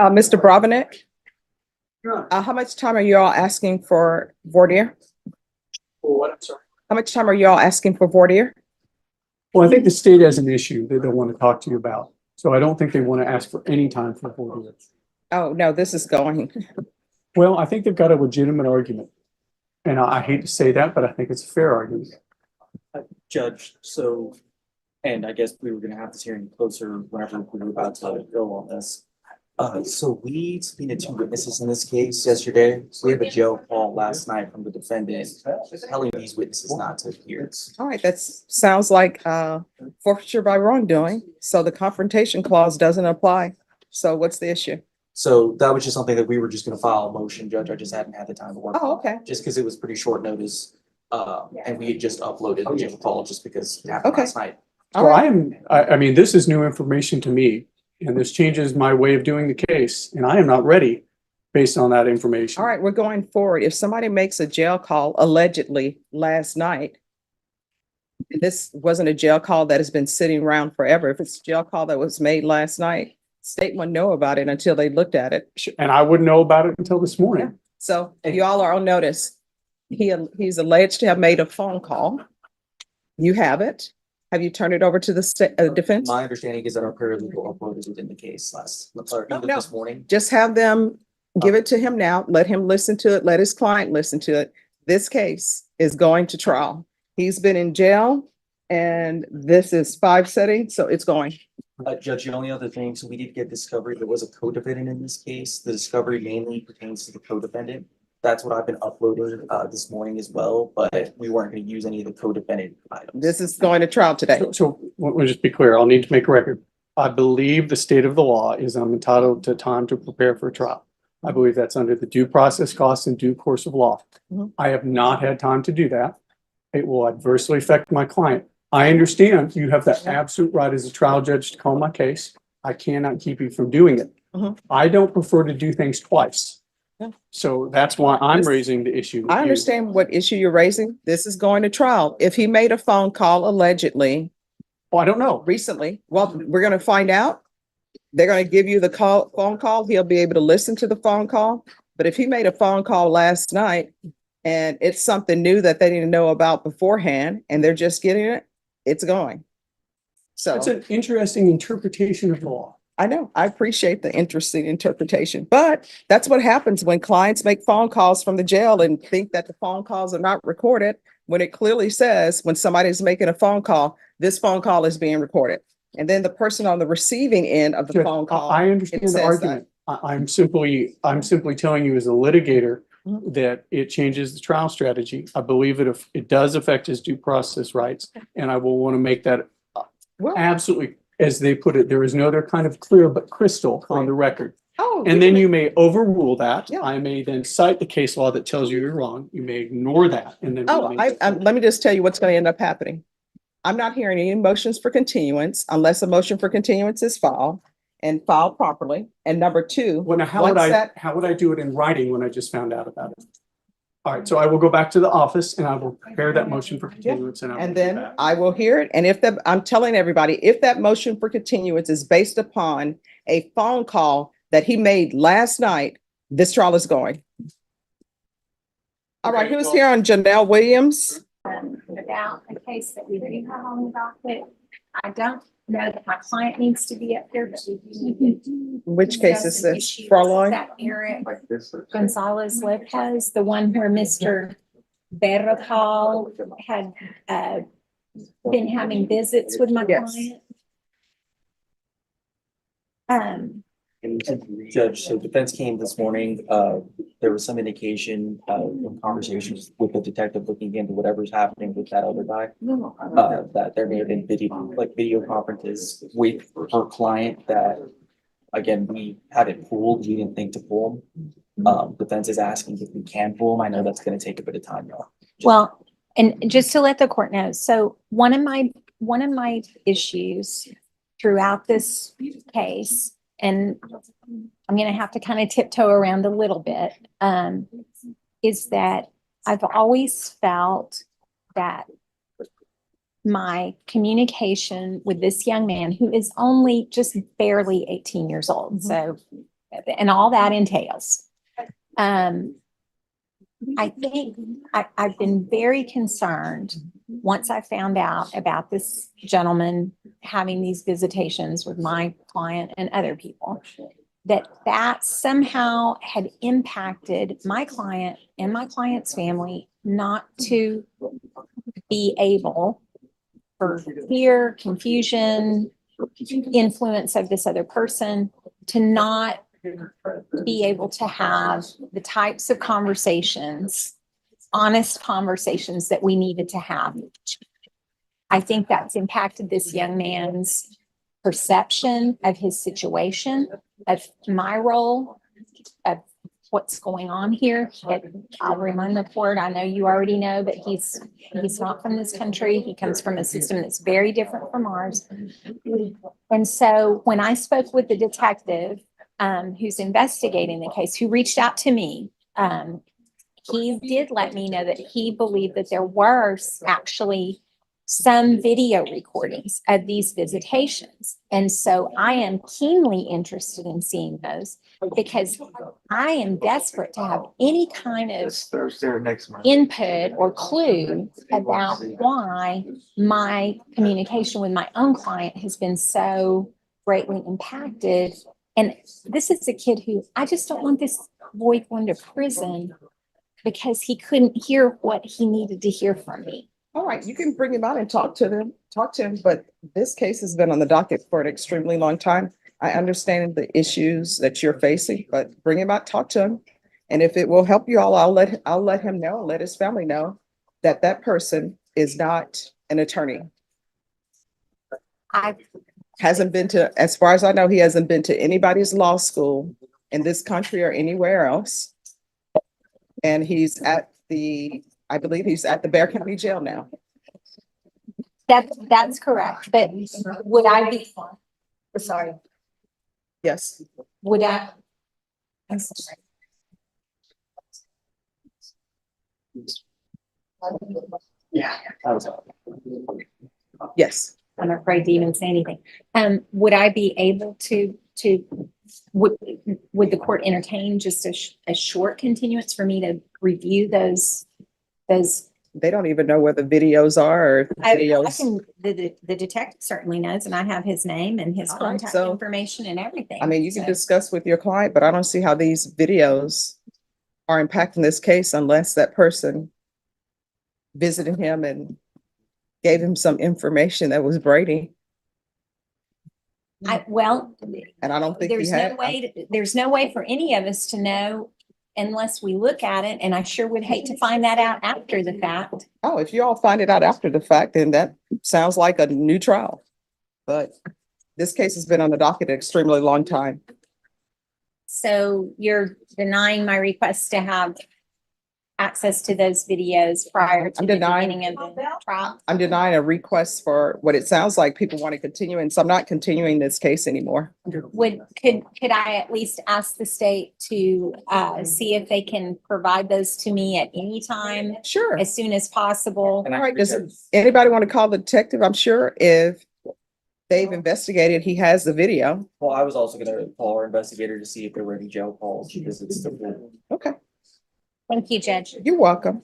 Mr. Brovanek, how much time are you all asking for voir dire? What, I'm sorry. How much time are you all asking for voir dire? Well, I think the state has an issue that they want to talk to you about. So I don't think they want to ask for any time for voir dire. Oh, no, this is going. Well, I think they've got a legitimate argument. And I hate to say that, but I think it's a fair argument. Judge, so, and I guess we were gonna have this hearing closer whenever we were about to go on this. So we subpoenaed 2 witnesses in this case yesterday. We have a jail call last night from the defendant telling these witnesses not to appear. All right, that sounds like forfeiture by wrongdoing. So the confrontation clause doesn't apply. So what's the issue? So that was just something that we were just gonna file a motion, Judge. I just hadn't had the time to work. Oh, on it, okay. Just because it was pretty short notice. And we had just uploaded the jail call just because it happened Okay. last night. All Well, right. I mean, this is new information to me and this changes my way of doing the case. And I am not ready based on that information. All right, we're going forward. If somebody makes a jail call allegedly last night, this wasn't a jail call that has been sitting around forever. If it's a jail call that was made last night, state wouldn't know about it until they looked at it. And I wouldn't know about it until this morning. So you all are on notice. He's alleged to have made a phone call. You have it. Have you turned it over to the defense? My understanding is that our paralegal uploaded it in the case or either no. this morning. Just have them give it to him now. Let him listen to it. Let his client listen to it. This case is going to trial. He's been in jail and this is 5 settings, so it's going. Judge, the only other thing, so we did get discovery. There was a co-defendant in this case. The discovery mainly pertains to the co-defendant. That's what I've been uploading this morning as well, but we weren't going to use any of the co-defendant items. This is going to trial today. So we'll just be clear. I'll need to make a record. I believe the state of the law is I'm entitled to time to prepare for a trial. I believe that's under the due process costs and due course of law. Mhm. I have not had time to do that. It will adversely affect my client. I understand you have the absolute right as a trial judge to call my case. I cannot keep you from doing it. Mhm. I don't prefer to do things twice. Yeah. So that's why I'm raising the issue. I understand what issue you're raising. This is going to trial. If he made a phone call allegedly Oh, I don't know. recently, well, we're going to find out. They're going to give you the phone call. He'll be able to listen to the phone call. But if he made a phone call last night and it's something new that they didn't know about beforehand and they're just getting it, it's going. So It's an interesting interpretation of the law. I know, I appreciate the interesting interpretation, but that's what happens when clients make phone calls from the jail and think that the phone calls are not recorded, when it clearly says when somebody's making a phone call, this phone call is being recorded. And then the person on the receiving end of the Judge, phone call. I understand it the says argument. I'm simply telling you as a litigator Mhm. that it changes the trial strategy. I believe it does affect his due process rights. And I will want to make that Well, absolutely, as they put it, there is no other kind of clear but crystal on the record. oh, And then you may overrule that. Yeah. I may then cite the case law that tells you you're wrong. You may ignore that and then. oh, let me just tell you what's going to end up happening. I'm not hearing any motions for continuance unless a motion for continuance is filed and filed properly. And number 2, Well, now, how once that- would I do it in writing when I just found out about it? All right, so I will go back to the office and I will prepare that motion for continuance and I will and do then that. I will hear it. And I'm telling everybody, if that motion for continuance is based upon a phone call that he made last night, this trial is going. All right, who's here on Janelle Williams? About a case that we do have on the docket. I don't know that my client needs to be up here, but we do need to. Which case is discuss an this? issue Furlough? That Eric Gonzalez Lopez, the one where Mr. Berrocal had been having visits with my Yes. client. Judge, so defense came this morning. There was some indication in conversations with the detective looking into whatever's happening with that other guy. That there may have been video conferences with her client that, again, we haven't pulled. We didn't think to pull them. Defense is asking if we can pull them. I know that's going to take a bit of time though. Well, and just to let the court know, so one of my issues throughout this case, and I'm going to have to kind of tiptoe around a little bit, is that I've always felt that my communication with this young man, who is only just barely 18 years old, so and all that entails. I think I've been very concerned once I found out about this gentleman having these visitations with my client and other people, that somehow had impacted my client and my client's family not to be able, for fear, confusion, influence of this other person, to not be able to have the types of conversations, honest conversations that we needed to have. I think that's impacted this young man's perception of his situation, of my role, of what's going on here. I'll remind the court, I know you already know, but he's not from this country. He comes from a system that's very different from ours. And so when I spoke with the detective who's investigating the case, who reached out to me, he did let me know that he believed that there were actually some video recordings of these visitations. And so I am keenly interested in seeing those, because I am desperate to have any kind of input or clue about why my communication with my own client has been so greatly impacted. And this is a kid who, I just don't want this boy going to prison because he couldn't hear what he needed to hear from me. All right, you can bring him out and talk to him, but this case has been on the docket for an extremely long time. I understand the issues that you're facing, but bring him out, talk to him. And if it will help you all, I'll let him know, let his family know that that person is not an attorney. Hasn't been to, as far as I know, he hasn't been to anybody's law school in this country or anywhere else. And he's at I believe he's at the Bexar County Jail now. That's correct. But would I be, sorry, Yes. would I? I'm sorry. Yeah. Yes. I'm afraid to even say anything. Would I be able to would the court entertain just a short continuance for me to review those? They don't even know where the videos are or I videos. can, the detective certainly knows, and I have his name and his All right, contact so, information and everything. I mean, you can So, discuss with your client, but I don't see how these videos are impacting this case unless that person visited him and gave him some information that was Brady. well, And I don't think he there's had. no way, there's no way for any of us to know unless we look at it, and I sure would hate to find that out after the fact. Oh, if you all find it out after the fact, then that sounds like a new trial. But this case has been on the docket an extremely long time. So you're denying my request to have access to those videos prior to I'm the denying- beginning of the trial? I'm denying a request for what it sounds like people want to continue, and so I'm not continuing this case anymore. Could I at least ask the state to see if they can provide those to me at any time, Sure. as soon as possible? And All I right, does anybody want to call the detective? I'm sure if they've investigated, he has the video. Well, I was also gonna call our investigator to see if there were any jail calls, because it's still. Okay, Thank you, Judge. you're welcome.